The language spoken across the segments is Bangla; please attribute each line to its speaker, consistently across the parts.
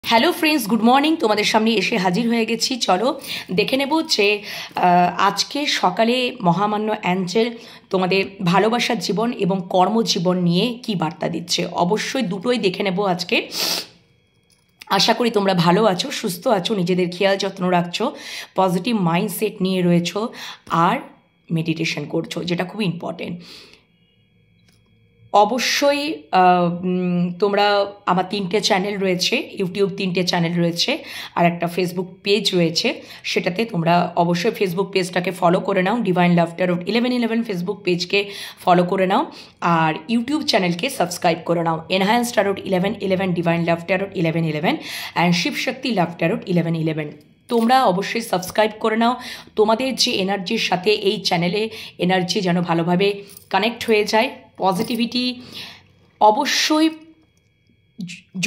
Speaker 1: Hello friends, good morning. তোমাদের সামনে এসে হাজির হয়ে গেছি। চলো দেখে নেব যে আজকে সকালে মহামান্য অ্যাঞ্জেল তোমাদের ভালোবাসার জীবন এবং কর্মজীবন নিয়ে কি বার্তা দিচ্ছে। অবশ্যই দুটোই দেখে নেব আজকে। আশা করি তোমরা ভালো আছো, সুস্থ আছো, নিজেদের খেয়াল যত্ন রাখছো, পজিটিভ মাইন্ডসেট নিয়ে রয়েছো আর মেডিটেশন করছো, যেটা খুব ইম্পর্টেন্ট। অবশ্যই তোমরা আমার 3টে চ্যানেল রয়েছে, ইউটিউব 3টে চ্যানেল রয়েছে আর একটা ফেসবুক পেজ রয়েছে। সেটাতে তোমরা অবশ্যই ফেসবুক পেজটাকে ফলো করে নাও, ডিভাইন লাভ ট্যারো 1111 ফেসবুক পেজকে ফলো করে নাও আর ইউটিউব চ্যানেলকে সাবস্ক্রাইব করে নাও। Enhance tarot 1111, divine love tarot 1111 and Shivshakti love tarot 1111। তোমরা অবশ্যই সাবস্ক্রাইব করে নাও। তোমাদের যে এনার্জির সাথে এই চ্যানেলে এনার্জি যেন ভালোভাবে কানেক্ট হয়ে যায়, পজিটিভিটি অবশ্যই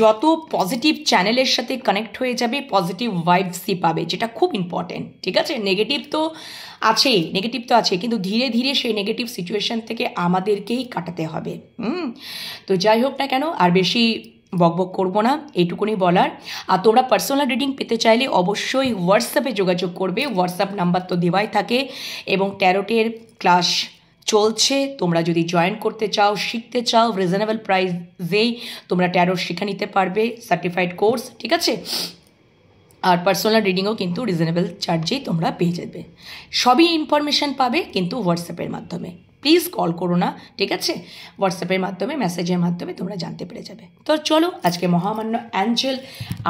Speaker 1: যত পজিটিভ চ্যানেলের সাথে কানেক্ট হয়ে যাবে পজিটিভ ভাইবসই পাবে, যেটা খুব ইম্পর্টেন্ট। ঠিক আছে, নেগেটিভ তো আছেই, কিন্তু ধীরে ধীরে সেই নেগেটিভ সিচুয়েশান থেকে আমাদেরকেই কাটাতে হবে। তো যাই হোক না কেন, আর বেশি বকবক করবো না, এইটুকুনি বলার। আর তোমরা পার্সোনাল রিডিং পেতে চাইলে অবশ্যই হোয়াটসঅ্যাপে যোগাযোগ করবে। হোয়াটসঅ্যাপ নাম্বার তো দেওয়াই থাকে এবং ট্যারোটের ক্লাস চলছে। তোমরা যদি জয়েন করতে চাও, শিখতে চাও, রিজনেবল প্রাইসেই তোমরা ট্যারো শিখে নিতে পারবে, সার্টিফাইড কোর্স। ঠিক আছে, আর পার্সোনাল রিডিংও কিন্তু রিজনেবল চার্জেই তোমরা পেয়ে যাবে। সবই ইনফরমেশান পাবে কিন্তু হোয়াটসঅ্যাপের মাধ্যমে। প্লিজ কল করো না, ঠিক আছে? হোয়াটসঅ্যাপের মাধ্যমে, মেসেজের মাধ্যমে তোমরা জানতে পেরে যাবে। তো চলো আজকে মহামান্য অ্যাঞ্জেল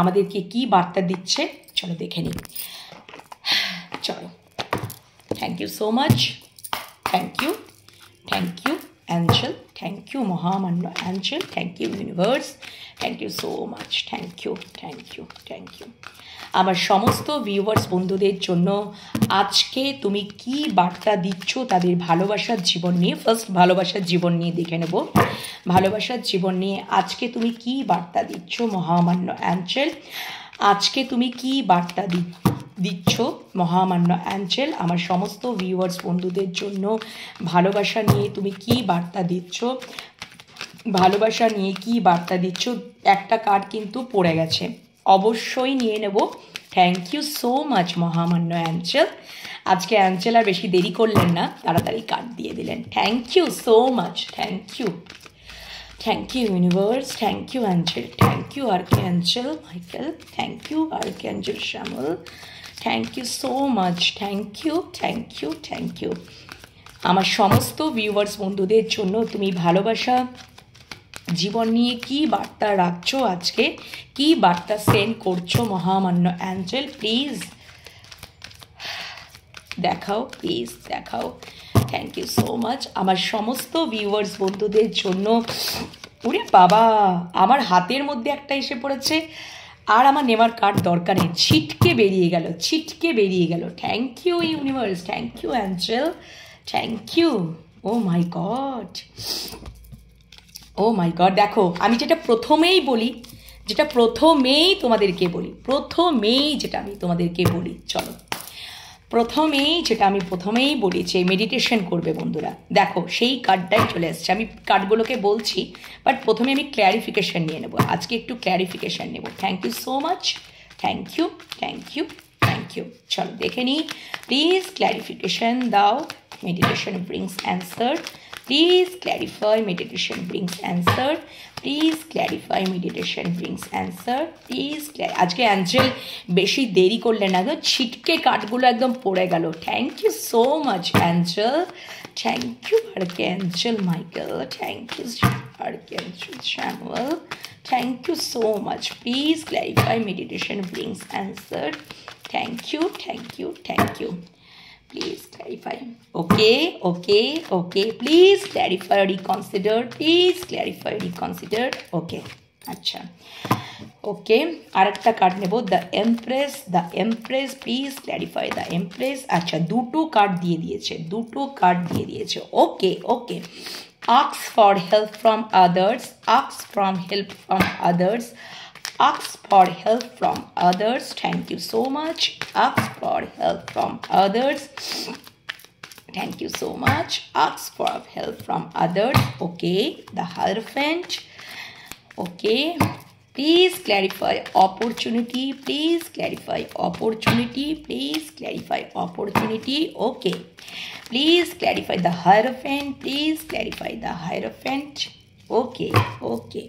Speaker 1: আমাদেরকে কি বার্তা দিচ্ছে চলো দেখে নিই। চলো, thank you so much, thank you angel, thank you মহামান্য angel, thank you universe, thank you so much, thank you. আমার সমস্ত ভিউয়ার্স বন্ধুদের জন্য আজকে তুমি কি বার্তা দিচ্ছ তাদের ভালোবাসার জীবন নিয়ে। ফার্স্ট ভালোবাসার জীবন নিয়ে দেখে নেব। ভালোবাসার জীবন নিয়ে আজকে তুমি কি বার্তা দিচ্ছ মহামান্য অ্যাঞ্জেল। আজকে তুমি কি বার্তা দিচ্ছ মহামান্য অ্যাঞ্জেল আমার সমস্ত ভিউয়ার্স বন্ধুদের জন্য। ভালোবাসা নিয়ে তুমি কি বার্তা দিচ্ছ, ভালোবাসা নিয়ে কি বার্তা দিচ্ছ। একটা কার্ড কিন্তু পড়ে গেছে, অবশ্যই নিয়ে নেব। থ্যাংক ইউ সো মাচ মহামান্য অ্যাঞ্জেল। আজকে অ্যাঞ্জেল আর বেশি দেরি করলেন না, তাড়াতাড়ি কার্ড দিয়ে দিলেন। Thank you so much, thank you universe, thank you angel, thank you archangel Michael, thank you archangel Shyamal, thank you so much, thank you. আমার সমস্ত ভিউয়ার্স বন্ধুদের জন্য তুমি ভালোবাসা জীবন নিয়ে কি বার্তা রাখছো, আজকে কি বার্তা সেন্ড করছো মহামান্য অ্যাঞ্জেল। প্লিজ দেখাও, থ্যাংক ইউ সো মাচ আমার সমস্ত ভিউয়ার্স বন্ধুদের জন্য। ওরে বাবা, আমার হাতের মধ্যে একটা এসে পড়েছে আর আমার নেওয়ার কার্ড দরকার নেই, ছিটকে বেরিয়ে গেল। Thank you universe, thank you angel, thank you. Oh my god, দেখো আমি যেটা প্রথমেই তোমাদেরকে বলি, চলো প্রথমেই বলি যে মেডিটেশন করবে বন্ধুরা। দেখো সেই কার্ডটাই চলে আসছে। আমি কার্ডগুলোকে বলছি, বাট প্রথমে আমি ক্ল্যারিফিকেশান নিয়ে নেবো। আজকে একটু ক্ল্যারিফিকেশান নেব। Thank you so much, thank you. চলো দেখে নিই। প্লিজ ক্ল্যারিফিকেশান দাও। Meditation brings answer. Please clarify, meditation brings answer. আজকে অ্যাঞ্জেল বেশি দেরি করলে না গো, ছিটকে কাঠগুলো একদম পড়ে গেল। Thank you so much angel, thank you archangel Michael, thank you archangel Shyamal, thank you so much. Please clarify, meditation brings answer. Thank you. Please clarify. Okay. Please clarify, reconsider. Okay. আচ্ছা, ওকে। আরেকটা কার্ড নেব, the empress. Please clarify the empress. আচ্ছা, দুটো কার্ড দিয়ে দিয়েছে। ওকে। Ask for help from others. Ask for help from others. Thank you so much. Ask for help from others. Thank you so much. Ask for help from others. Okay. The Hierophant. Okay. Please clarify opportunity. Please clarify opportunity. Please clarify opportunity. Okay. Please clarify the Hierophant. Please clarify the Hierophant. Okay. Okay.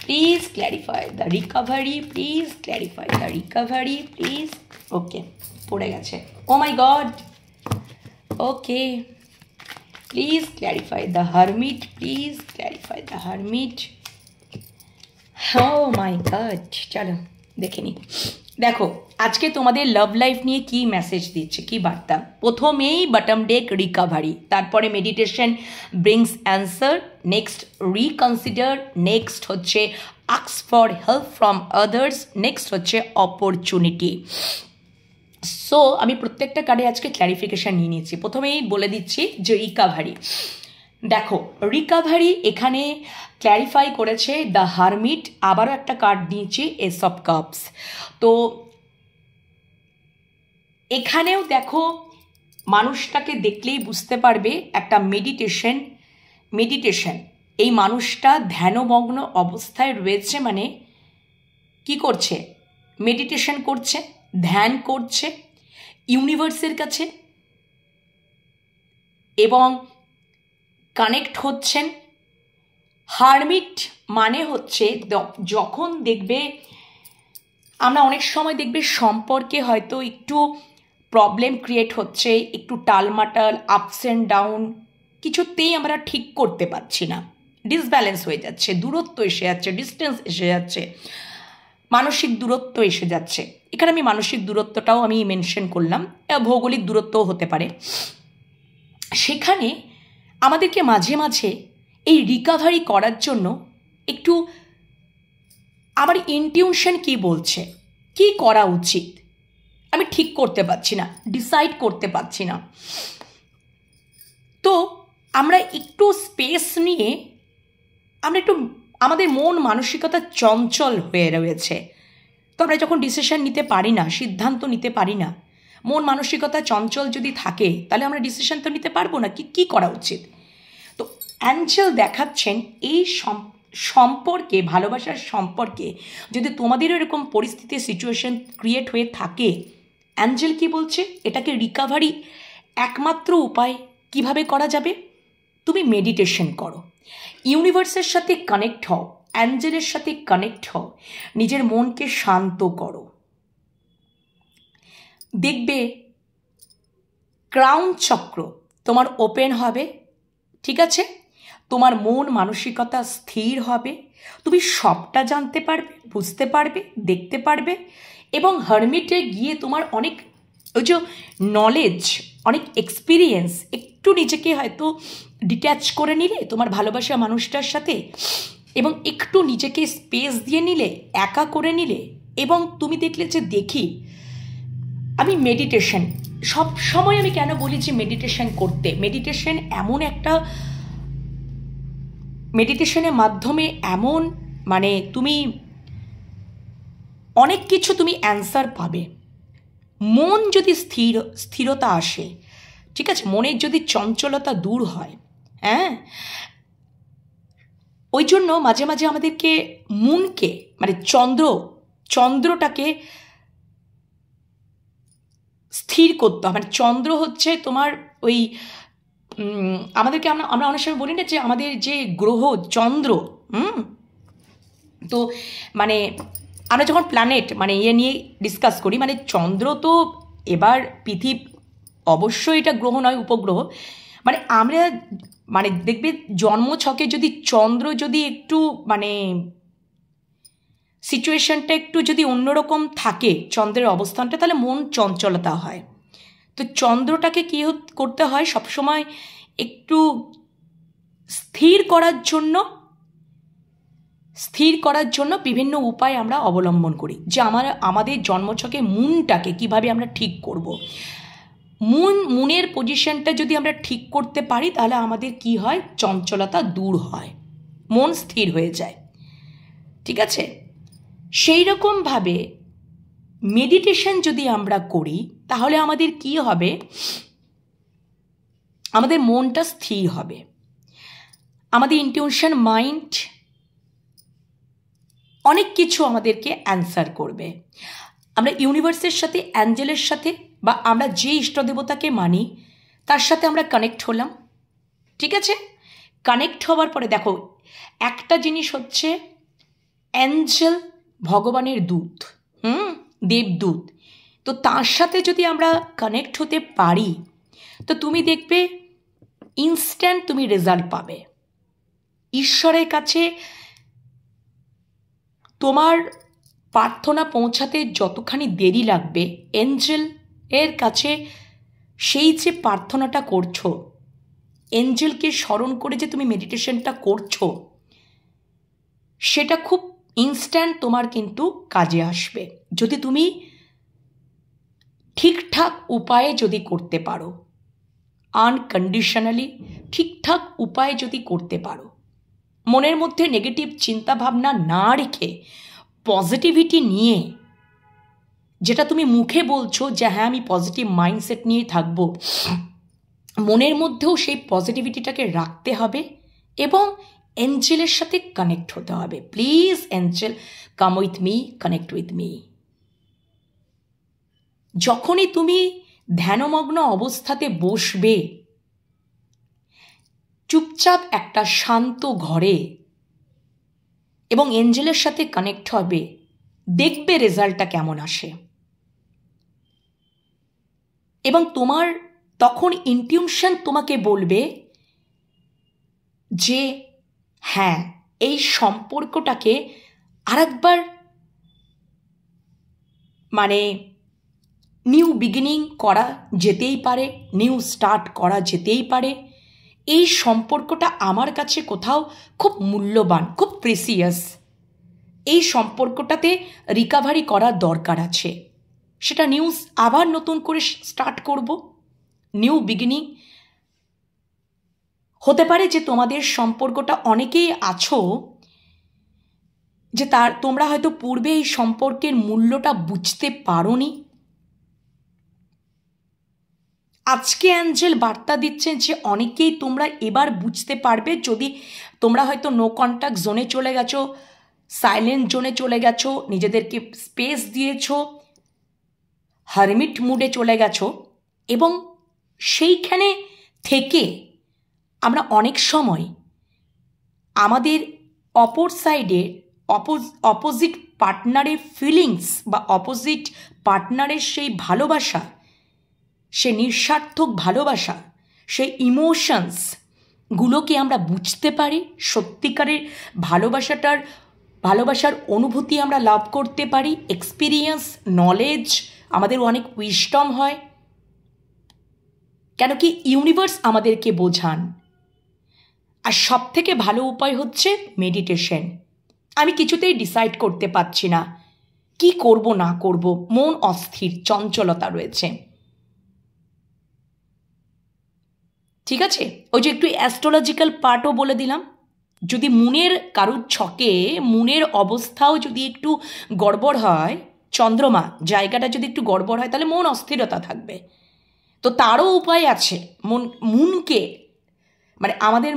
Speaker 1: Please clarify the recovery. Please clarify the recovery. Please. Okay. পড়ে গেছে. Oh my God. Okay. Please clarify the Hermit. Please clarify the Hermit. Oh my God. চলো দেখে নি. দেখো আজকে তোমাদের লাভ লাইফ নিয়ে কি মেসেজ দিচ্ছে, কি বার্তা। প্রথমেই বটম ডেক রিকাভারি, তারপরে meditation brings answer, next reconsider, next হচ্ছে ask for help from others, next হচ্ছে অপরচুনিটি। সো আমি প্রত্যেকটা কার্ডে আজকে ক্ল্যারিফিকেশান নিয়ে নিচ্ছি। প্রথমেই বলে দিচ্ছি যে রিকাভারি, দেখো রিকাভারি এখানে ক্ল্যারিফাই করেছে দ্য হারমিট। আবারও একটা কার্ড নিয়েছি এস অফ কাপস। তো এখানেও দেখো মানুষটাকে দেখলেই বুঝতে পারবে একটা মেডিটেশন এই মানুষটা ধ্যানমগ্ন অবস্থায় রয়েছে, মানে কি করছে, মেডিটেশন করছে, ধ্যান করছে ইউনিভার্সের কাছে এবং কানেক্ট হচ্ছেন। হারমিট মানে হচ্ছে যখন দেখবে আমরা অনেক সময় দেখবে সম্পর্কে হয়তো একটু প্রবলেম ক্রিয়েট হচ্ছে, একটু টালমাটাল, আপস অ্যান্ড ডাউন, কিছুতেই আমরা ঠিক করতে পারছি না, ডিসব্যালেন্স হয়ে যাচ্ছে, দূরত্ব এসে যাচ্ছে, ডিস্টেন্স এসে যাচ্ছে, মানসিক দূরত্ব এসে যাচ্ছে। এখানে আমি মানসিক দূরত্বটাও আমি মেনশন করলাম, ভৌগোলিক দূরত্বও হতে পারে। সেখানে আমাদেরকে মাঝে মাঝে এই রিকাভারি করার জন্য একটু আমার ইনটিউশন কি বলছে, কি করা উচিত আমি ঠিক করতে পারছি না, ডিসাইড করতে পারছি না। তো আমরা একটু স্পেস নিয়ে আমরা একটু, আমাদের মন মানসিকতা চঞ্চল হয়ে রয়েছে, তো আমরা যখন ডিসিশন নিতে পারি না, সিদ্ধান্ত নিতে পারি না, মন মানসিকতা চঞ্চল যদি থাকে তাহলে আমরা ডিসিশন তো নিতে পারবো না, কি করা উচিত। তো অ্যাঞ্জেল দেখাচ্ছেন এই সম্পর্কে, ভালোবাসার সম্পর্কে যদি তোমাদেরও এরকম পরিস্থিতি, সিচুয়েশন ক্রিয়েট হয়ে থাকে, অ্যাঞ্জেল কি বলছে, এটাকে রিকাভারি একমাত্র উপায় কিভাবে করা যাবে, তুমি মেডিটেশন করো, ইউনিভার্সের সাথে কানেক্ট হও, অ্যাঞ্জেলের সাথে কানেক্ট হও, নিজের মনকে শান্ত করো। দেখবে ক্রাউন চক্র তোমার ওপেন হবে, ঠিক আছে, তোমার মন মানসিকতা স্থির হবে, তুমি সবটা জানতে পারবে, বুঝতে পারবে, দেখতে পারবে এবং হারমিটে গিয়ে তোমার অনেক ওই যে নলেজ, অনেক এক্সপিরিয়েন্স, একটু নিজেকে হয়তো ডিট্যাচ করে নিলে তোমার ভালোবাসা মানুষটার সাথে এবং একটু নিজেকে স্পেস দিয়ে নিলে, একা করে নিলে, এবং তুমি দেখলে যে দেখি আমি মেডিটেশন সব সময়, আমি কেন বলি যে মেডিটেশন করতে, মেডিটেশন এমন একটা, মেডিটেশনের মাধ্যমে এমন মানে তুমি অনেক কিছু তুমি অ্যান্সার পাবে। মন যদি স্থিরতা আসে, ঠিক আছে, মনের যদি চঞ্চলতা দূর হয়, হ্যাঁ, ওই জন্য মাঝে মাঝে আমাদেরকে মনকে মানে চন্দ্রটাকে স্থির করতে হবে। মানে চন্দ্র হচ্ছে তোমার ওই আমাদেরকে আমরা অনেক সময় বলি না যে আমাদের যে গ্রহ চন্দ্র, তো মানে আমরা যখন প্ল্যানেট মানে নিয়ে ডিসকাস করি, মানে চন্দ্র তো এবার পৃথিবী অবশ্যই এটা গ্রহ নয়, উপগ্রহ, মানে আমরা মানে দেখবে জন্মছকে যদি চন্দ্র যদি একটু মানে সিচুয়েশনটা একটু যদি অন্যরকম থাকে চন্দ্রের অবস্থানটা, তাহলে মন চঞ্চলতা হয়। তো চন্দ্রটাকে কী করতে হয় সবসময় একটু স্থির করার জন্য বিভিন্ন উপায় আমরা অবলম্বন করি, যে আমাদের জন্মছকে মুনটাকে কিভাবে আমরা ঠিক করব। মুনের পজিশনটা যদি আমরা ঠিক করতে পারি তাহলে আমাদের কি হয়, চঞ্চলতা দূর হয়, মন স্থির হয়ে যায়, ঠিক আছে। সেই রকমভাবে মেডিটেশন যদি আমরা করি তাহলে আমাদের কি হবে, আমাদের মনটা স্থির হবে, আমাদের ইনটিউশন মাইন্ড অনেক কিছু আমাদেরকে অ্যান্সার করবে। আমরা ইউনিভার্সের সাথে, অ্যাঞ্জেলের সাথে, বা আমরা যে ইষ্টদেবতাকে মানি তার সাথে আমরা কানেক্ট হলাম। ঠিক আছে, কানেক্ট হওয়ার পরে দেখো একটা জিনিস হচ্ছে অ্যাঞ্জেল ভগবানের দূত, দেবদূত। তো তার সাথে যদি আমরা কানেক্ট হতে পারি তো তুমি দেখবে ইনস্ট্যান্ট তুমি রেজাল্ট পাবে। ঈশ্বরের কাছে তোমার প্রার্থনা পৌঁছাতে যতখানি দেরি লাগবে, এঞ্জেল এর কাছে সেই যে প্রার্থনাটা করছো, এঞ্জেলকে স্মরণ করে যে তুমি মেডিটেশনটা করছো, সেটা খুব ইনস্ট্যান্ট তোমার কিন্তু কাজে আসবে যদি তুমি ঠিকঠাক উপায়ে যদি করতে পারো, আনকন্ডিশনালি ঠিকঠাক উপায়ে যদি করতে পারো, মনের মধ্যে নেগেটিভ চিন্তাভাবনা না রেখে পজিটিভিটি নিয়ে, যেটা তুমি মুখে বলছো যে হ্যাঁ আমি পজিটিভ মাইন্ডসেট নিয়ে থাকবো, মনের মধ্যেও সেই পজিটিভিটিটাকে রাখতে হবে এবং এঞ্জেলের সাথে কানেক্ট হতে হবে। Please angel, come with me, connect with me. যখনই তুমি ধ্যানমগ্ন অবস্থাতে বসবে চুপচাপ একটা শান্ত ঘরে এবং এঞ্জেলের সাথে কানেক্ট হবে, দেখবে রেজাল্টটা কেমন আসে। এবং তোমার তখন ইনটিউশন তোমাকে বলবে যে হ্যাঁ এই সম্পর্কটাকে আরেকবার মানে নিউ বিগিনিং করা যেতেই পারে, নিউ স্টার্ট করা যেতেই পারে। এই সম্পর্কটা আমার কাছে কোথাও খুব মূল্যবান, খুব প্রেসিয়াস। এই সম্পর্কটাতে রিকাভারি করার দরকার আছে। সেটা নিউজ আবার নতুন করে স্টার্ট করব, নিউ বিগিনিং। হতে পারে যে তোমাদের সম্পর্কটা অনেকেই আছো যে তোমরা হয়তো পূর্বে এই সম্পর্কের মূল্যটা বুঝতে পারোনি। আজকে অ্যাঞ্জেল বার্তা দিচ্ছেন যে অনেকেই তোমরা এবার বুঝতে পারবে, যদি তোমরা হয়তো নো কন্ট্যাক্ট জোনে চলে গেছো, সাইলেন্ট জোনে চলে গেছো, নিজেদেরকে স্পেস দিয়েছো, হারমিট মুডে চলে গেছো। এবং সেইখানে থেকে আমরা অনেক সময় আমাদের অপর সাইডে অপোজিট পার্টনারের ফিলিংস বা অপোজিট পার্টনারের সেই ভালোবাসা, সে নিঃস্বার্থক ভালোবাসা, সেই ইমোশনসগুলোকে আমরা বুঝতে পারি। সত্যিকারের ভালোবাসার অনুভূতি আমরা লাভ করতে পারি। এক্সপিরিয়েন্স, নলেজ, আমাদের অনেক উইজডম হয়। কেন কি ইউনিভার্স আমাদেরকে বোঝান। আর সব থেকে ভালো উপায় হচ্ছে মেডিটেশন। আমি কিছুতেই ডিসাইড করতে পারছি না কি করব না করব, মন অস্থির, চঞ্চলতা রয়েছে। ঠিক আছে, ওই যে একটু অ্যাস্ট্রোলজিক্যাল পার্টও বলে দিলাম। যদি মুনের কারুর ছকে মুনের অবস্থাও যদি একটু গড়বড় হয়, চন্দ্রমা জায়গাটা যদি একটু গড়বড় হয়, তাহলে মন অস্থিরতা থাকবে। তো তারও উপায় আছে। মুনকে মানে আমাদের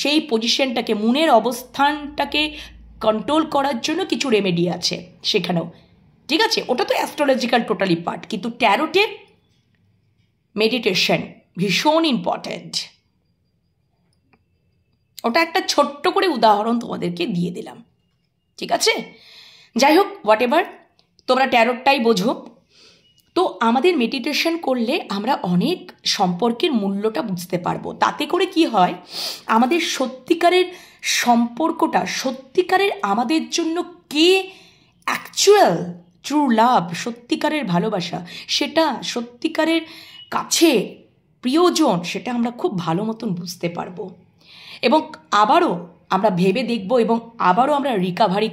Speaker 1: সেই পজিশনটাকে, মুনের অবস্থানটাকে কন্ট্রোল করার জন্য কিছু রেমেডি আছে সেখানেও। ঠিক আছে, ওটা তো অ্যাস্ট্রোলজিক্যাল টোটালি পার্ট, কিন্তু ট্যারোটে মেডিটেশন ভীষণ ইম্পর্ট্যান্ট। ওটা একটা ছোট্ট করে উদাহরণ তোমাদেরকে দিয়ে দিলাম। ঠিক আছে, যাই হোক, হোয়াট এভার, তোমরা ট্যারোটটাই বোঝো। তো আমাদের মেডিটেশন করলে আমরা অনেক সম্পর্কের মূল্যটা বুঝতে পারবো। তাতে করে কি হয়, আমাদের সত্যিকারের সম্পর্কটা, সত্যিকারের আমাদের জন্য কে অ্যাকচুয়াল ট্রু লাভ, সত্যিকারের ভালোবাসা, সেটা সত্যিকারের কাছে প্রিয়জন, সেটা আমরা খুব ভালো মতন বুঝতে পারবো। এবং আবারও আমরা ভেবে দেখব এবং আবারও আমরা রিকাভারি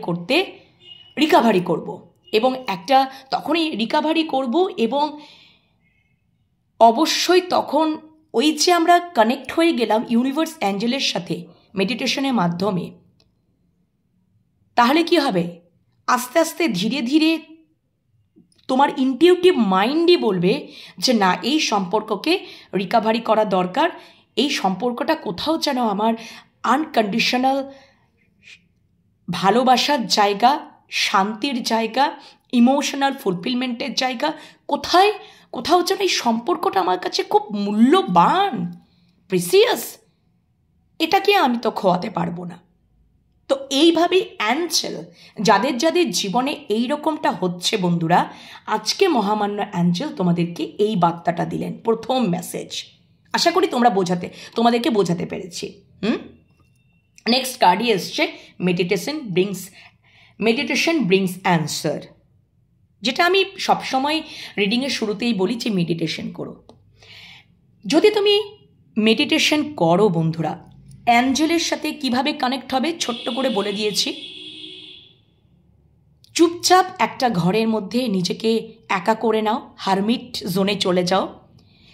Speaker 1: করব। এবং একটা তখনই রিকাভারি করব এবং অবশ্যই তখন ওই যে আমরা কানেক্ট হয়ে গেলাম ইউনিভার্স অ্যাঞ্জেলের সাথে মেডিটেশনের মাধ্যমে, তাহলে কি হবে, আস্তে আস্তে ধীরে ধীরে তোমার ইনটিউটিভ মাইন্ডই বলবে যে না, এই সম্পর্ককে রিকাভারি করা দরকার। এই সম্পর্কটা কোথাও যেন আমার আনকন্ডিশনাল ভালোবাসার জায়গা শান্তির জায়গা, ইমোশনাল ফুলফিলমেন্টের জায়গা, কোথাও যেন এই সম্পর্কটা আমার কাছে খুব মূল্যবান, প্রিসিয়াস, এটাকে আমি তো খোয়াতে পারবো না। তো এইভাবেই অ্যাঞ্জেল, যাদের জীবনে এই রকমটা হচ্ছে বন্ধুরা, আজকে মহামান্য অ্যাঞ্জেল তোমাদেরকে এই বার্তাটা দিলেন, প্রথম মেসেজ। আশা করি তোমাদেরকে বোঝাতে পেরেছি। নেক্সট কার্ডই এসছে মেডিটেশন ব্রিংস অ্যান্সার, যেটা আমি সবসময় রিডিংয়ের শুরুতেই বলি যে মেডিটেশন করো। যদি তুমি মেডিটেশন করো বন্ধুরা, অ্যাঞ্জেলের সাথে কিভাবে কানেক্ট হবে ছোট্ট করে বলে দিয়েছি। চুপচাপ একটা ঘরের মধ্যে নিজেকে একা করে নাও, হারমিট জোনে চলে যাও,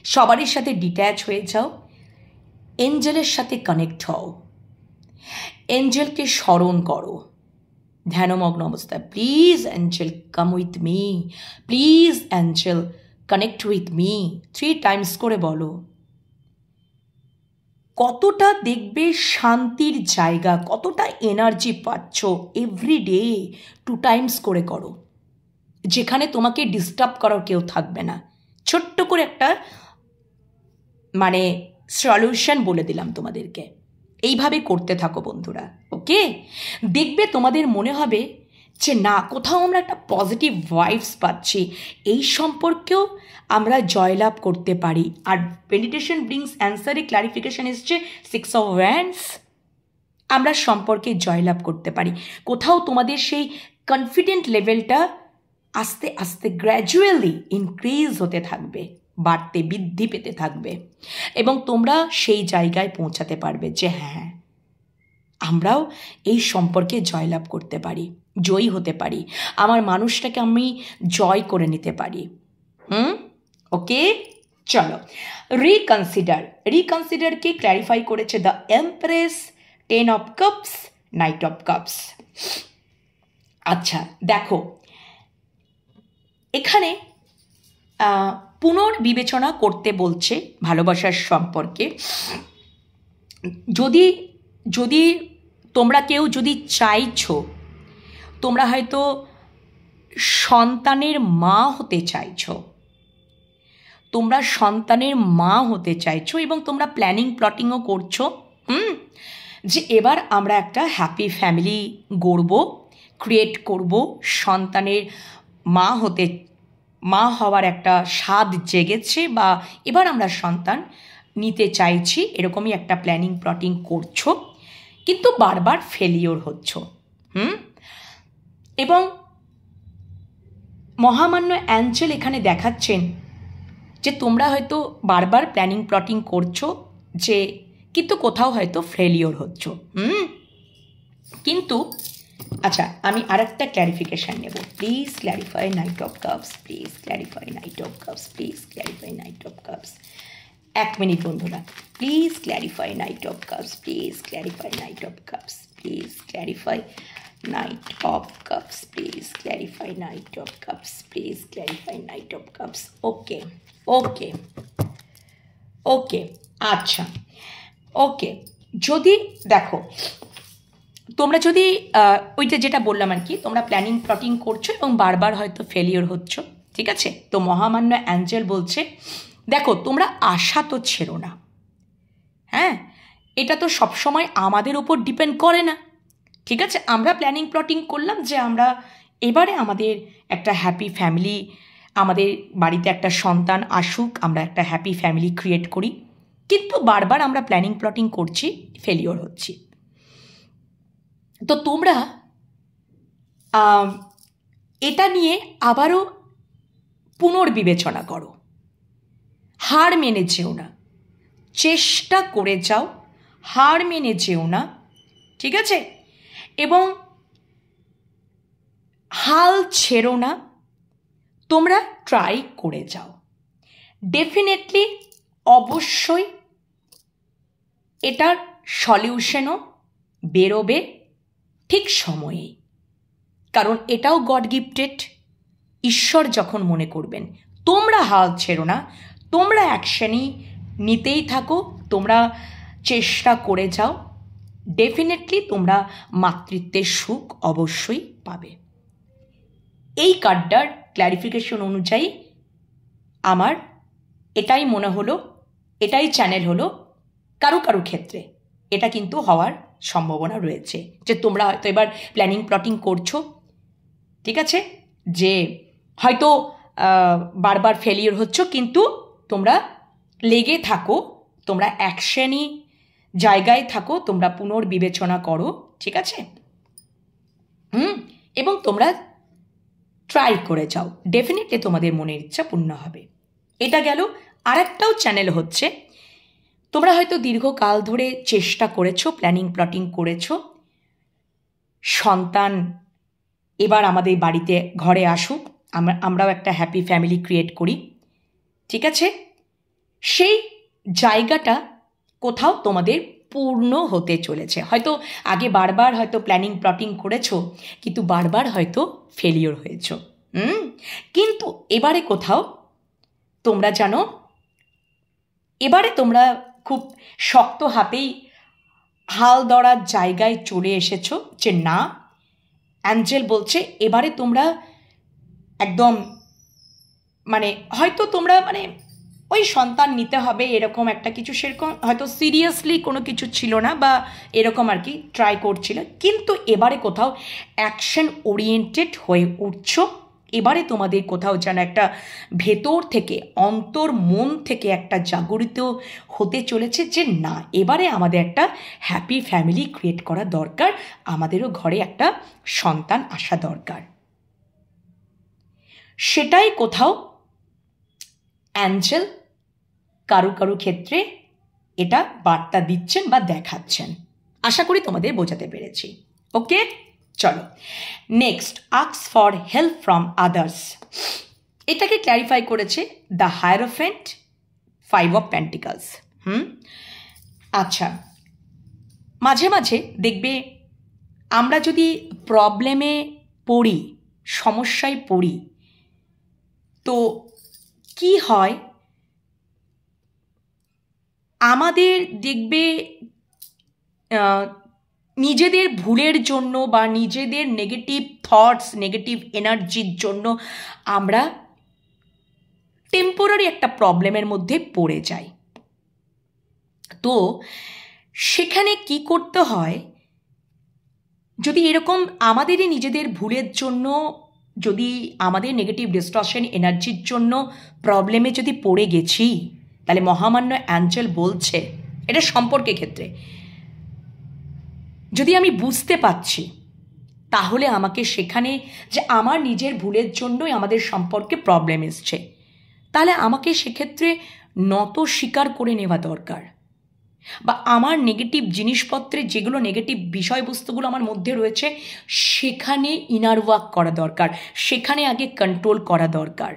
Speaker 1: সবারই সাথে ডিট্যাচ হয়ে যাও, এঞ্জেলের সাথে কানেক্ট হও, এঞ্জেলকে স্মরণ করো ধ্যানমগ্ন অবস্থায়। Please angel come with me, please angel connect with me, 3 times করে বলো। কতটা দেখবে শান্তির জায়গা, কতটা এনার্জি পাচ্ছ। এভরিডে 2 টাইমস করে করো, যেখানে তোমাকে ডিস্টার্ব করার কেউ থাকবে না। ছোট্ট করে একটা সলিউশন বলে দিলাম তোমাদেরকে, এইভাবে করতে থাকো বন্ধুরা। ওকে, দেখবে তোমাদের মনে হবে যে না, কোথাও আমরা একটা পজিটিভ ভাইবস পাচ্ছি, এই সম্পর্কেও আমরা জয়লাভ করতে পারি। আর মেডিটেশন ব্রিংস অ্যান্সারে ক্লারিফিকেশন এসছে 6 অফ ওয়ান্ডস, আমরা সম্পর্কে জয়লাভ করতে পারি। কোথাও তোমাদের সেই কনফিডেন্ট লেভেলটা আস্তে আস্তে গ্র্যাজুয়ালি ইনক্রিজ হতে থাকবে, বাড়তে বৃদ্ধি পেতে থাকবে, এবং তোমরা সেই জায়গায় পৌঁছাতে পারবে যে হ্যাঁ, আমরাও এই সম্পর্কে জয়লাভ করতে পারি, জয়ী হতে পারি, আমার মানুষটাকে আমি জয় করে নিতে পারি। ওকে, চলো রিকনসিডারকে ক্ল্যারিফাই করেছে the empress, 10 of cups, night of cups. আচ্ছা দেখো, এখানে পুনর্বিবেচনা করতে বলছে ভালোবাসার সম্পর্কে। যদি তোমরা কেউ যদি চাইছো, তোমরা হয়তো সন্তানের মা হতে চাইছো, এবং তোমরা প্ল্যানিংও করছো যে এবার আমরা একটা হ্যাপি ফ্যামিলি গড়ব, ক্রিয়েট করব, সন্তানের মা হওয়ার একটা স্বাদ জেগেছে, বা এবার আমরা সন্তান নিতে চাইছি, এরকমই একটা প্ল্যানিং করছো, কিন্তু বারবার ফেলিওর হচ্ছ। এবং মহামান্য অ্যাঞ্জেল এখানে দেখাচ্ছেন যে তোমরা হয়তো বারবার প্ল্যানিং করছো, কিন্তু কোথাও হয়তো ফেলিওর হচ্ছ। কিন্তু আচ্ছা, আমি আরেকটা ক্ল্যারিফিকেশান নেব। Please clarify knight of cups, please clarify knight of cups, please clarify knight of cups. 1 minute বন্ধুরা, please clarify knight of cups, please clarify knight of cups, please clarify knight of cups, please clarify knight of cups, please clarify knight of cups. Okay okay okay, আচ্ছা ওকে। যদি দেখো, তোমরা যদি ওইটা যেটা বললাম আর কি, তোমরা প্ল্যানিং করছো এবং বারবার হয়তো ফেলিওর হচ্ছ, ঠিক আছে? তো মহামান্য অ্যাঞ্জেল বলছে দেখো, তোমরা আশা তো ছেড়ো না। হ্যাঁ, এটা তো সবসময় আমাদের উপর ডিপেন্ড করে না, ঠিক আছে? আমরা প্ল্যানিং করলাম যে আমরা এবারে আমাদের একটা হ্যাপি ফ্যামিলি, আমাদের বাড়িতে একটা সন্তান আসুক, আমরা একটা হ্যাপি ফ্যামিলি ক্রিয়েট করি, কিন্তু বারবার আমরা প্ল্যানিং করছি, ফেলিওর হচ্ছি। তো তোমরা এটা নিয়ে আবারও পুনর্বিবেচনা করো, হার মেনে যেও না, চেষ্টা করে যাও, হার মেনে যেও না, ঠিক আছে? এবং হাল ছেড়ো না, তোমরা ট্রাই করে যাও। ডেফিনেটলি অবশ্যই এটার সলিউশনও বেরোবে ঠিক সময়ে, কারণ এটাও গড গিফটেড, ঈশ্বর যখন মনে করবেন। তোমরা হাল ছেড়ো না, তোমরা অ্যাকশনই নিতেই থাকো, তোমরা চেষ্টা করে যাও, ডেফিনেটলি তোমরা মাতৃত্বের সুখ অবশ্যই পাবে। এই কার্ডটার ক্ল্যারিফিকেশন অনুযায়ী আমার এটাই মনে হলো, এটাই চ্যানেল হলো, কারো কারো ক্ষেত্রে এটা কিন্তু হওয়ার সম্ভাবনা রয়েছে যে তোমরা হয়তো এবার প্ল্যানিং প্লটিং করছো, ঠিক আছে, যে হয়তো বারবার ফেলিওর হচ্ছ, কিন্তু তোমরা লেগে থাকো, তোমরা অ্যাকশনই জায়গায় থাকো, তোমরা পুনর্বিবেচনা করো, ঠিক আছে, এবং তোমরা ট্রাই করে যাও, ডেফিনেটলি তোমাদের মনের ইচ্ছা পূর্ণ হবে। এটা গেল। আরেকটাও চ্যানেল হচ্ছে, তোমরা হয়তো দীর্ঘকাল ধরে চেষ্টা করেছো, প্ল্যানিং প্লটিং করেছো, সন্তান এবার আমাদের বাড়িতে ঘরে আসুক, আমরাও একটা হ্যাপি ফ্যামিলি ক্রিয়েট করি, ঠিক আছে, সেই জায়গাটা কোথাও তোমাদের পূর্ণ হতে চলেছে। হয়তো আগে বারবার হয়তো প্ল্যানিং প্লটিং করেছো, কিন্তু বারবার হয়তো ফেলিওর হয়েছো, কিন্তু এবারে কোথাও তোমরা জানো, এবারে তোমরা খুব শক্ত হাতেই হাল ধরার জায়গায় চলে এসেছো যে না, অ্যাঞ্জেল বলছে এবারে তোমরা একদম মানে হয়তো তোমরা মানে ওই সন্তান নিতে হবে এরকম একটা কিছু, সেরকম হয়তো সিরিয়াসলি কোনো কিছু ছিল না বা এরকম আর কি ট্রাই করছিল, কিন্তু এবারে কোথাও অ্যাকশন ওরিয়েন্টেড হয়ে উঠছো। এবারে তোমাদের কোথাও যেন একটা ভেতর থেকে, অন্তর মন থেকে একটা জাগরিত হতে চলেছে যে না, এবারে আমাদের একটা হ্যাপি ফ্যামিলি ক্রিয়েট করা দরকার, আমাদেরও ঘরে একটা সন্তান আসা দরকার। সেটাই কোথাও অ্যাঞ্জেল কারো কারো ক্ষেত্রে এটা বার্তা দিচ্ছেন বা দেখাচ্ছেন। আশা করি তোমাদের বোঝাতে পেরেছি। ওকে, চলো next, ask for help from others. এটাকে ক্ল্যারিফাই করেছে দ্য হায়ারোফেন্ট, 5 অফ পেন্টিকলস। আচ্ছা, মাঝে মাঝে দেখবে আমরা যদি প্রবলেমে পড়ি, সমস্যায় পড়ি, তো কি হয়, আমাদের দেখবে নিজেদের ভুলের জন্য বা নিজেদের নেগেটিভ থটস, নেগেটিভ এনার্জির জন্য আমরা টেম্পোরারি একটা প্রবলেমের মধ্যে পড়ে যাই। তো সেখানে কি করতে হয়, যদি এরকম আমাদেরই নিজেদের ভুলের জন্য, যদি আমাদের নেগেটিভ ডিস্টরশন এনার্জির জন্য প্রবলেমে যদি পড়ে গেছি, তাহলে মহামান্য অ্যাঞ্জেল বলছে, এটা সম্পর্কের ক্ষেত্রে যদি আমি বুঝতে পারছি, তাহলে আমাকে সেখানে যে আমার নিজের ভুলের জন্যই আমাদের সম্পর্কে প্রবলেম এসছে, তাহলে আমাকে সেক্ষেত্রে নত স্বীকার করে নেওয়া দরকার, বা আমার নেগেটিভ জিনিসপত্রে যেগুলো নেগেটিভ বিষয়বস্তুগুলো আমার মধ্যে রয়েছে সেখানে ইনার ওয়ার্ক করা দরকার, সেখানে আগে কন্ট্রোল করা দরকার।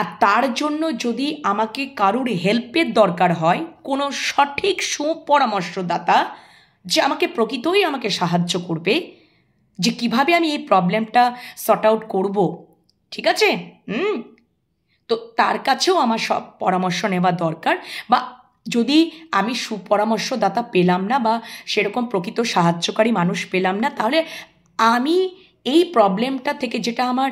Speaker 1: আর তার জন্য যদি আমাকে কারুর হেল্পের দরকার হয়, কোনো সঠিক সুপরামর্শদাতা যে আমাকে প্রকৃতই আমাকে সাহায্য করবে যে কিভাবে আমি এই প্রবলেমটা সর্ট আউট করব, ঠিক আছে, তো তার কাছেও আমার সব পরামর্শ নেওয়া দরকার। বা যদি আমি সুপরামর্শদাতা পেলাম না বা সেরকম প্রকৃত সাহায্যকারী মানুষ পেলাম না, তাহলে আমি এই প্রবলেমটা থেকে, যেটা আমার,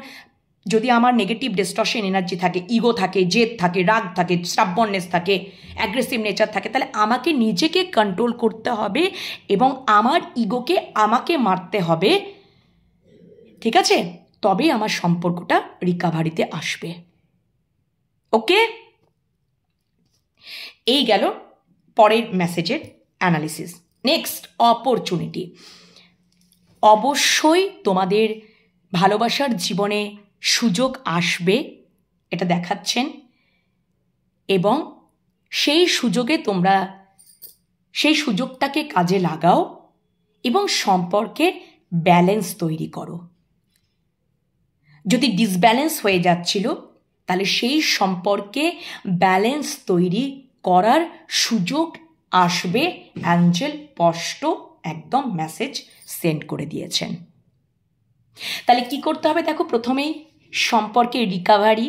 Speaker 1: যদি আমার নেগেটিভ ডিস্টরশন এনার্জি থাকে, ইগো থাকে, জেদ থাকে, রাগ থাকে, স্টাববর্ননেস থাকে, অ্যাগ্রেসিভ নেচার থাকে, তাহলে আমাকে নিজেকে কন্ট্রোল করতে হবে এবং আমার ইগোকে আমাকে মারতে হবে, ঠিক আছে, তবেই আমার সম্পর্কটা রিকাভারিতে আসবে। ওকে, এই গেল পরের মেসেজের অ্যানালিসিস। Next, opportunity. অবশ্যই তোমাদের ভালোবাসার জীবনে সুযোগ আসবে, এটা দেখাচ্ছেন, এবং সেই সুযোগে তোমরা সেই সুযোগটাকে কাজে লাগাও এবং সম্পর্কে ব্যালেন্স তৈরি করো। যদি ডিসব্যালেন্স হয়ে যাচ্ছিল, তাহলে সেই সম্পর্কে ব্যালেন্স তৈরি করার সুযোগ আসবে। অ্যাঞ্জেল স্পষ্ট একদম মেসেজ সেন্ড করে দিয়েছেন। তাহলে কি করতে হবে দেখো, প্রথমেই সম্পর্কের রিকাভারি।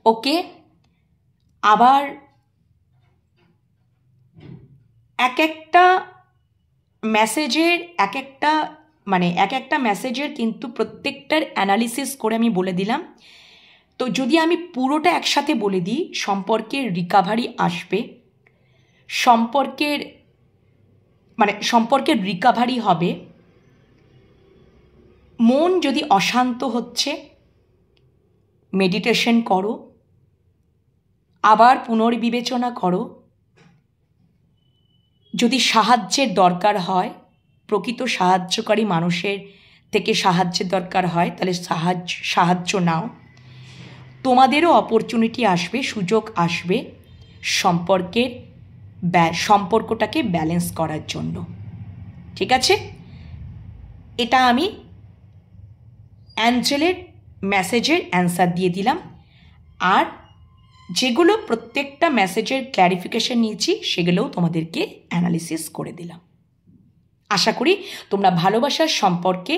Speaker 1: ওকে, আবার এক একটা মেসেজের এক একটা মানে এক একটা মেসেজের কিন্তু প্রত্যেকটার অ্যানালিসিস করে আমি বলে দিলাম। তো যদি আমি পুরোটা একসাথে বলে দিই, সম্পর্কের রিকাভারি আসবে, সম্পর্কের রিকাভারি হবে। মন যদি অশান্ত হচ্ছে, মেডিটেশন করো, আবার পুনর্বিবেচনা করো। যদি সাহায্যের দরকার হয়, প্রকৃত সাহায্যকারী মানুষের থেকে সাহায্যের দরকার হয়, তাহলে সাহায্য নাও। তোমাদেরও অপরচুনিটি আসবে, সুযোগ আসবে সম্পর্কটাকে ব্যালেন্স করার জন্য। ঠিক আছে? এটা আমি অ্যাঞ্জেলের মেসেজের অ্যান্সার দিয়ে দিলাম। আর যেগুলো প্রত্যেকটা মেসেজের ক্ল্যারিফিকেশন নিয়েছি সেগুলোও তোমাদেরকে অ্যানালিসিস করে দিলাম। আশা করি তোমরা ভালোবাসার সম্পর্কে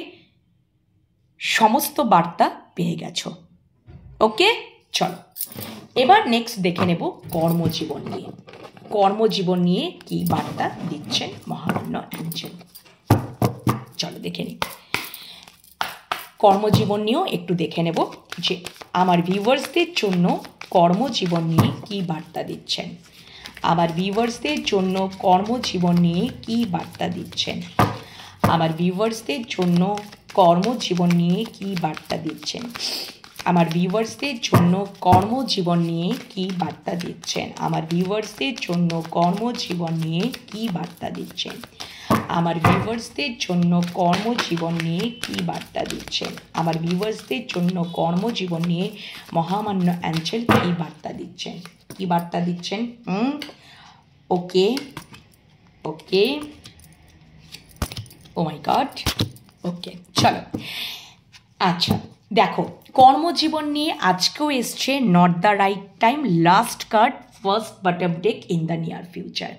Speaker 1: সমস্ত বার্তা পেয়ে গেছো। ওকে, চলো এবার নেক্সট দেখে নেব কর্মজীবন নিয়ে। কর্মজীবন নিয়ে কি বার্তা দিচ্ছেন মহামান্য অ্যাঞ্জেল, চলো দেখে নিই। কর্মজীবন নিয়েও একটু দেখে নেব যে আমার ভিউয়ার্সদের জন্য কর্মজীবন নিয়ে কি বার্তা দিচ্ছেন। আমার ভিউয়ার্সদের জন্য কর্মজীবন নিয়ে কি বার্তা দিচ্ছেন। আমার ভিউয়ার্সদের জন্য কর্মজীবন নিয়ে কি বার্তা দিচ্ছেন। আমার ভিউয়ার্সদের জন্য কর্মজীবন নিয়ে কি বার্তা দিচ্ছেন। আমার ভিউয়ার্সদের জন্য কর্মজীবন নিয়ে কি বার্তা দিচ্ছেন। আমার ভিউয়ার্সদের জন্য কর্মজীবন নিয়ে কি বার্তা দিচ্ছেন। আমার ভিউয়ার্সদের জন্য কর্মজীবন নিয়ে মহামান্য অ্যাঞ্জেল কি বার্তা দিচ্ছেন। কি বার্তা দিচ্ছেন? ওকে ওকে, ও মাই গড, ওকে চলো। আচ্ছা দেখো, কর্মজীবন নিয়ে আজকেও এসছে not the right time, last card, first bottom day, in the near future.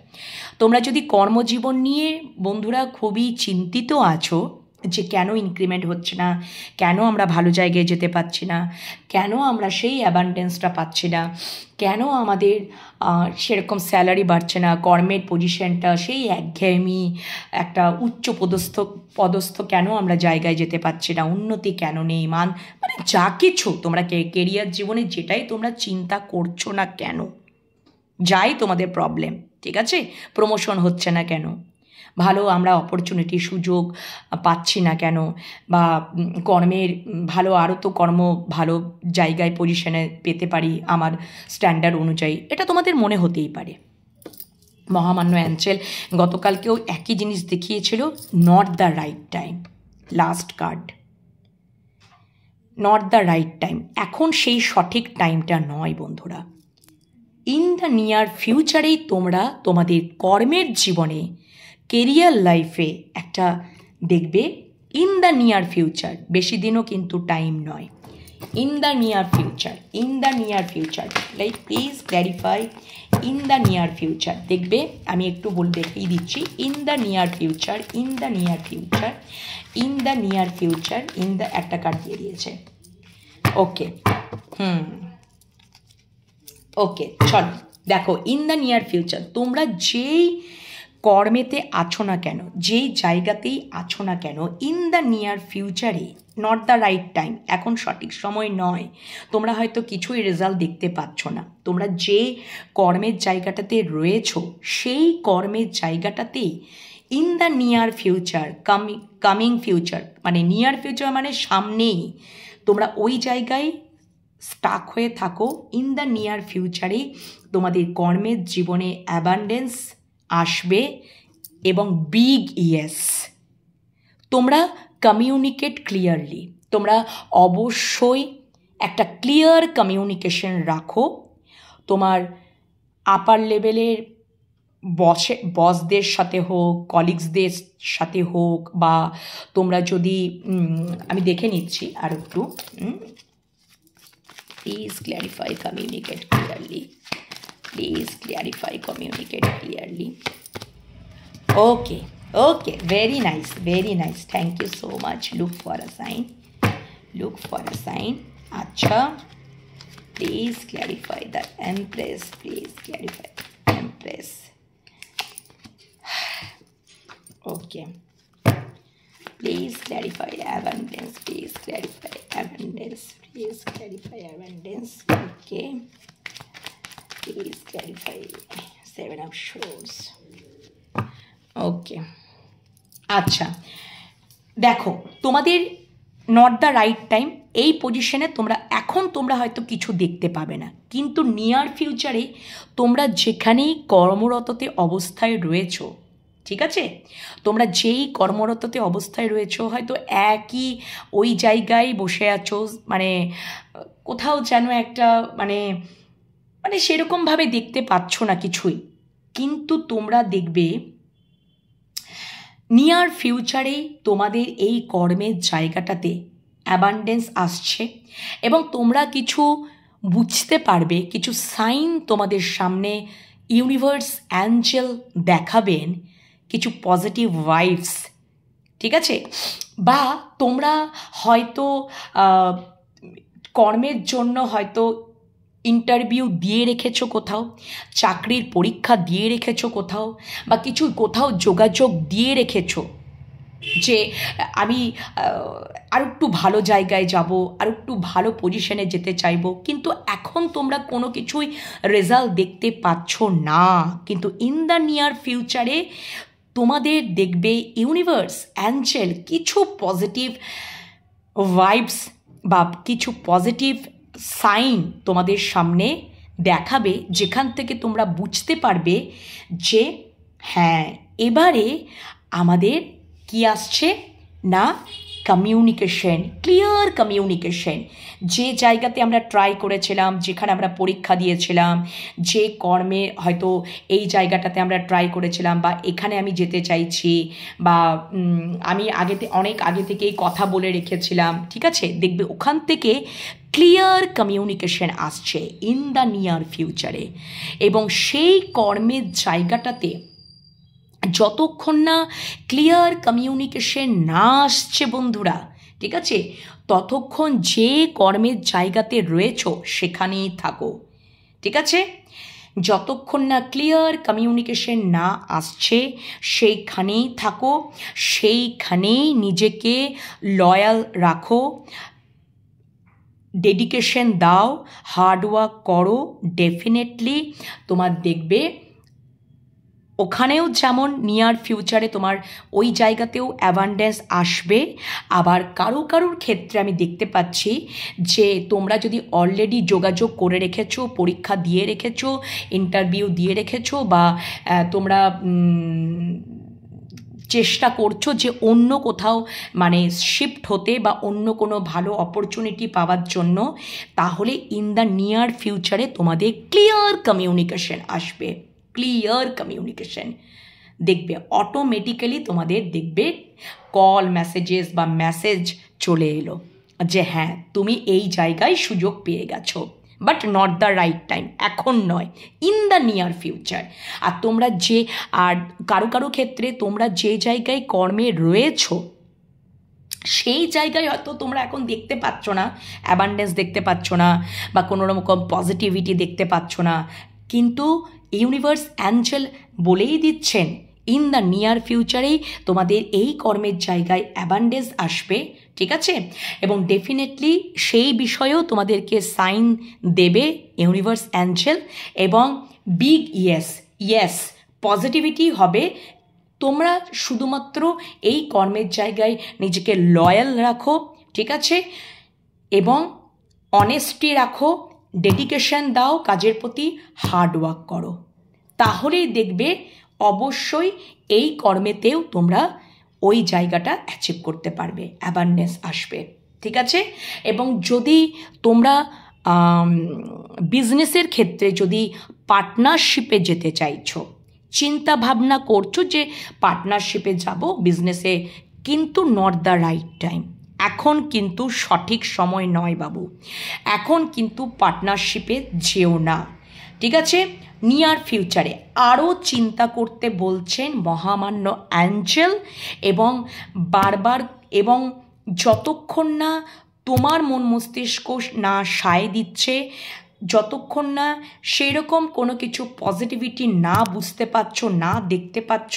Speaker 1: তোমরা যদি কর্মজীবন নিয়ে বন্ধুরা খুবই চিন্তিত আছো যে কেন ইনক্রিমেন্ট হচ্ছে না, কেন আমরা ভালো জায়গায় যেতে পারছি না, কেন আমরা সেই অ্যাবান্ডেন্সটা পাচ্ছি না, কেন আমাদের সেরকম স্যালারি বাড়ছে না, কর্মের পজিশনটা সেই একঘেয়েমি, একটা উচ্চ পদস্থ কেন আমরা জায়গায় যেতে পারছি না, উন্নতি কেন নেই, মানে যা কিছু তোমরা কেরিয়ার জীবনে যেটাই তোমরা চিন্তা করছো না কেন, যাই তোমাদের প্রবলেম, ঠিক আছে, প্রমোশন হচ্ছে না কেন, ভালো আমরা অপরচুনিটি সুযোগ পাচ্ছি না কেন, বা কর্মের ভালো আরও তো কর্ম ভালো জায়গায় পজিশনে পেতে পারি আমার স্ট্যান্ডার্ড অনুযায়ী, এটা তোমাদের মনে হতেই পারে। মহামান্য অ্যাঞ্জেল গতকালকেও একই জিনিস দেখিয়েছিল, not the right time, last card, not the right time. এখন সেই সঠিক টাইমটা নয় বন্ধুরা। ইন দ্য নিয়ার ফিউচারেই তোমরা তোমাদের কর্মের জীবনে, কেরিয়ার লাইফে একটা দেখবে, ইন দ্য নিয়ার ফিউচার, বেশি দিনও কিন্তু টাইম নয়, in the near future, in the near future, like please clarify, in the near future দেখবে, আমি একটু দেখিয়ে দিচ্ছি, in the near future, in the near future, in the near future, in the একটা কার্ড দিয়ে দিয়েছে। ওকে, ওকে চলো দেখো, ইন দ্য নিয়ার ফিউচার তোমরা যেই কর্মেতে আছো না কেন, যেই জায়গাতেই আছো না কেন, ইন দ্য নিয়ার ফিউচারে, নট দ্য রাইট টাইম, এখন সঠিক সময় নয়, তোমরা হয়তো কিছুই রেজাল্ট দেখতে পাচ্ছ না, তোমরা যে কর্মের জায়গাটাতে রয়েছো সেই কর্মের জায়গাটাতেই in the near future, coming future, মানে নিয়ার ফিউচার মানে সামনেই, তোমরা ওই জায়গায় স্টাক হয়ে থাকো। ইন দ্য নিয়ার ফিউচারে তোমাদের কর্মের জীবনে অ্যাবান্ডেন্স আসবে এবং বিগ ইয়েস। তোমরা কমিউনিকেট ক্লিয়ারলি, তোমরা অবশ্যই একটা ক্লিয়ার কমিউনিকেশন রাখো। তোমার আপার লেভেলের বসদের সাথে হোক, কলিগসদের সাথে হোক, বা তোমরা যদি, আমি দেখে নিচ্ছি আর একটু, please clarify, communicate clearly, please clarify, communicate clearly. Okay, okay, very nice, very nice, thank you so much. Look for a sign, look for a sign. Acha, please clarify the Empress, please clarify Empress. Okay, Please clarify abundance. Please clarify abundance. Please clarify abundance. Okay. Please clarify 7 of Swords. Okay. আচ্ছা, দেখো তোমাদের নট দ্য রাইট টাইম। এই পজিশনে তোমরা হয়তো কিছু দেখতে পাবে না, কিন্তু নিয়ার ফিউচারে তোমরা যেখানেই কর্মরততে অবস্থায় রয়েছো, ঠিক আছে, তোমরা যেই কর্মরততে অবস্থায় রয়েছো হয়তো একই ওই জায়গায় বসে আছো, মানে কোথাও যেন একটা মানে সেরকমভাবে দেখতে পাচ্ছ না কিছুই, কিন্তু তোমরা দেখবে নিয়ার ফিউচারেই তোমাদের এই কর্মের জায়গাটাতে অ্যাবান্ডেন্স আসছে এবং তোমরা কিছু বুঝতে পারবে, কিছু সাইন তোমাদের সামনে ইউনিভার্স অ্যাঞ্জেল দেখাবেন, কিছু পজিটিভ ভাইবস, ঠিক আছে। বা তোমরা হয়তো কর্মের জন্য হয়তো ইন্টারভিউ দিয়ে রেখেছো কোথাও, চাকরির পরীক্ষা দিয়ে রেখেছো কোথাও, বা কিছু কোথাও যোগাযোগ দিয়ে রেখেছো যে আমি আর একটু ভালো জায়গায় যাব, আর একটু ভালো পজিশনে যেতে চাইবো, কিন্তু এখন তোমরা কোনো কিছুই রেজাল্ট দেখতে পাচ্ছ না। কিন্তু ইন দ্য নিয়ার ফিউচারে তোমাদের দেখবে ইউনিভার্স অ্যাঞ্জেল কিছু পজিটিভ ভাইবস বা কিছু পজিটিভ সাইন তোমাদের সামনে দেখাবে, যেখান থেকে তোমরা বুঝতে পারবে যে হ্যাঁ, এবারে আমাদের কি আসছে না, কমিউনিকেশন, ক্লিয়ার কমিউনিকেশন। যে জায়গাতে আমরা ট্রাই করেছিলাম, যেখানে আমরা পরীক্ষা দিয়েছিলাম, যে কর্মে হয়তো এই জায়গাটাতে আমরা ট্রাই করেছিলাম, বা এখানে আমি যেতে চাইছি, বা আমি অনেক আগে থেকেই কথা বলে রেখেছিলাম, ঠিক আছে, দেখবে ওখান থেকে ক্লিয়ার কমিউনিকেশন আসছে ইন দ্য নিয়ার ফিউচারে। এবং সেই কর্মের জায়গাটাতে যতক্ষণ না ক্লিয়ার কমিউনিকেশন না আসছে বন্ধুরা, ঠিক আছে, ততক্ষণ যে কর্মের জায়গাতে রয়েছো সেখানেই থাকো, ঠিক আছে। যতক্ষণ না ক্লিয়ার কমিউনিকেশন না আসছে সেইখানেই থাকো, সেইখানেই নিজেকে লয়াল রাখো, ডেডিকেশন দাও, হার্ডওয়ার্ক করো, ডেফিনেটলি তোমার দেখবে ওখানেও যেমন নিয়ার ফিউচারে তোমার ওই জায়গাতেও অ্যাবান্ডেন্স আসবে। আবার কারোর ক্ষেত্রে আমি দেখতে পাচ্ছি যে তোমরা যদি অলরেডি যোগাযোগ করে রেখেছো, পরীক্ষা দিয়ে রেখেছো, ইন্টারভিউ দিয়ে রেখেছো, বা তোমরা চেষ্টা করছো যে অন্য কোথাও মানে শিফট হতে বা অন্য কোনো ভালো অপরচুনিটি পাওয়ার জন্য, তাহলে ইন দ্য নিয়ার ফিউচারে তোমাদের ক্লিয়ার কমিউনিকেশন আসবে, ক্লিয়ার কমিউনিকেশন দেখবে অটোমেটিক্যালি, তোমাদের দেখবে কল মেসেজেস বা মেসেজ চলে এলো যে হ্যাঁ তুমি এই জায়গায় সুযোগ পেয়ে গেছো, but not the right time, এখন নয়, ইন দ্য নিয়ার ফিউচার। আর তোমরা যে কারো ক্ষেত্রে তোমরা যে জায়গায় কর্মে রয়েছো সেই জায়গায় হয়তো তোমরা এখন দেখতে পাচ্ছ না, অ্যাবান্ডেন্স দেখতে পাচ্ছ না, বা কোনো রকম পজিটিভিটি দেখতে পাচ্ছ না, কিন্তু ইউনিভার্স অ্যাঞ্জেল বলেই দিচ্ছেন ইন দ্য নিয়ার ফিউচারেই তোমাদের এই কর্মের জায়গায় অ্যাবান্ডেন্স আসবে, ঠিক আছে। এবং ডেফিনেটলি সেই বিষয়েও তোমাদেরকে সাইন দেবে ইউনিভার্স অ্যাঞ্জেল, এবং বিগ ইয়েস পজিটিভিটি হবে। তোমরা শুধুমাত্র এই কর্মের জায়গায় নিজেকে লয়াল রাখো, ঠিক আছে, এবং অনেস্টি রাখো, ডেডিকেশন দাও কাজের প্রতি, হার্ডওয়ার্ক করো, তাহলেই দেখবে অবশ্যই এই কর্মেতেও তোমরা ওই জায়গাটা অ্যাচিভ করতে পারবে, অ্যাবান্ডেন্স আসবে, ঠিক আছে। এবং যদি তোমরা বিজনেসের ক্ষেত্রে যদি পার্টনারশিপে যেতে চাইছো, চিন্তা ভাবনা করছো যে পার্টনারশিপে যাব বিজনেসে, কিন্তু নট দ্য রাইট টাইম, এখন কিন্তু সঠিক সময় নয় বাবু, এখন কিন্তু পার্টনারশিপে যেও না, ঠিক আছে। নিয়ার ফিউচারে আরও চিন্তা করতে বলছেন মহামান্য অ্যাঞ্জেল, এবং বারবার, এবং যতক্ষণ না তোমার মন মস্তিষ্ক না সায় দিচ্ছে, যতক্ষণ না সেই রকম কোনো কিছু পজিটিভিটি না বুঝতে পারছো, না দেখতে পাচ্ছ,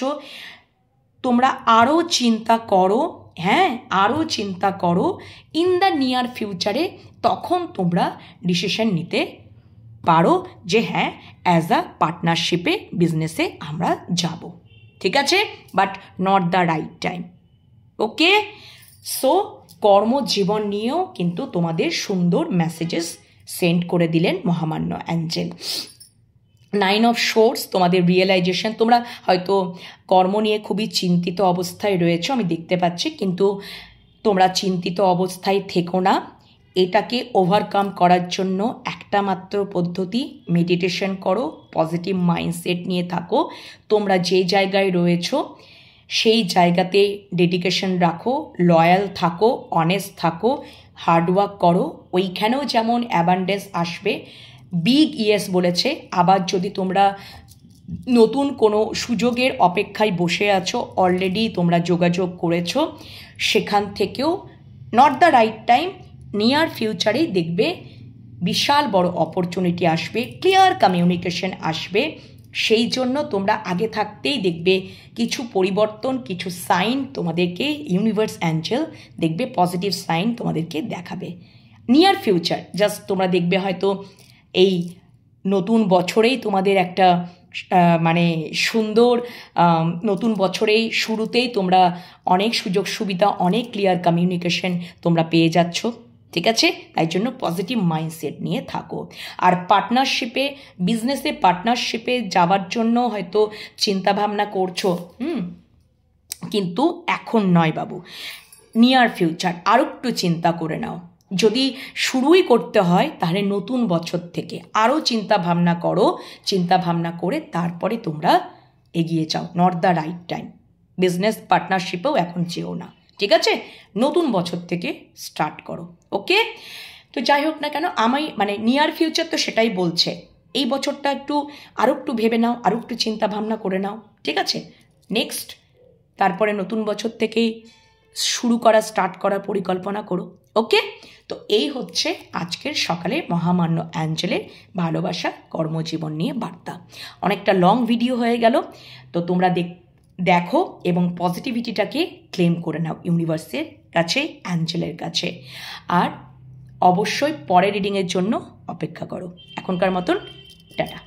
Speaker 1: তোমরা আরও চিন্তা করো হ্যাঁ, আরও চিন্তা করো ইন দ্য নিয়ার ফিউচারে, তখন তোমরা ডিসিশন নিতে পারো যে হ্যাঁ অ্যাজ আ পার্টনারশিপে বিজনেসে আমরা যাব, ঠিক আছে, but not the right time. Okay, so কর্মজীবন নিয়েও কিন্তু তোমাদের সুন্দর মেসেজেস সেন্ড করে দিলেন মহামান্য অ্যাঞ্জেল। 9 অফ সোর্স, তোমাদের রিয়েলাইজেশন, তোমরা হয়তো কর্ম নিয়ে খুবই চিন্তিত অবস্থায় রয়েছো আমি দেখতে পাচ্ছি, কিন্তু তোমরা চিন্তিত অবস্থায় থেকো না। এটাকে ওভারকাম করার জন্য একটা মাত্র পদ্ধতি, মেডিটেশন করো, পজিটিভ মাইন্ডসেট নিয়ে থাকো। তোমরা যে জায়গায় রয়েছো সেই জায়গাতে ডেডিকেশন রাখো, লয়াল থাকো, অনেস্ট থাকো, হার্ডওয়ার্ক করো। ওইখানেও যেমন অ্যাবান্ডেন্স আসবে। বিগ ইয়েস বলেছে। আবার যদি তোমরা নতুন কোনো সুযোগের অপেক্ষায় বসে আছো, অলরেডি তোমরা যোগাযোগ করেছো, সেখান থেকেও not the right time, near ফিউচারেই দেখবে বিশাল বড় অপরচুনিটি আসবে, ক্লিয়ার কমিউনিকেশন আসবে। সেই জন্য তোমরা আগে থাকতেই দেখবে কিছু পরিবর্তন, কিছু সাইন তোমাদেরকে ইউনিভার্স অ্যাঞ্জেল দেখবে, পজিটিভ সাইন তোমাদেরকে দেখাবে। নিয়ার ফিউচার জাস্ট তোমরা দেখবে হয়তো এই নতুন বছরেই তোমাদের একটা মানে সুন্দর নতুন বছরেই শুরুতেই তোমরা অনেক সুযোগ সুবিধা, অনেক ক্লিয়ার কমিউনিকেশন তোমরা পেয়ে যাচ্ছ, ঠিক আছে। তাই জন্য পজিটিভ মাইন্ডসেট নিয়ে থাকো। আর পার্টনারশিপে, বিজনেসে পার্টনারশিপে যাওয়ার জন্য হয়তো চিন্তাভাবনা করছো, কিন্তু এখন নয় বাবু, নিয়ার ফিউচার আরও একটু চিন্তা করে নাও। যদি শুরুই করতে হয় তাহলে নতুন বছর থেকে আরও চিন্তা ভাবনা করো, চিন্তা ভাবনা করে তারপরে তোমরা এগিয়ে যাও। Not the right time, business পার্টনারশিপেও এখন যেও না, ঠিক আছে। নতুন বছর থেকে স্টার্ট করো। ওকে, তো যাই হোক না কেন, আমি মানে নিয়ার ফিউচার তো সেটাই বলছে, এই বছরটা একটু আরও একটু ভেবে নাও, আরও একটু চিন্তা ভাবনা করে নাও, ঠিক আছে। নেক্সট তারপরে নতুন বছর থেকেই শুরু করা, স্টার্ট করার পরিকল্পনা করো। ওকে, তো এই হচ্ছে আজকের সকালে মহামান্য অ্যাঞ্জেলের ভালোবাসা কর্মজীবন নিয়ে বার্তা। অনেকটা লং ভিডিও হয়ে গেল, তো তোমরা দেখো এবং পজিটিভিটিটাকে ক্লেম করে নাও ইউনিভার্সের কাছে, অ্যাঞ্জেলের কাছে। আর অবশ্যই পরের রিডিংয়ের জন্য অপেক্ষা করো। এখনকার মতন টাটা।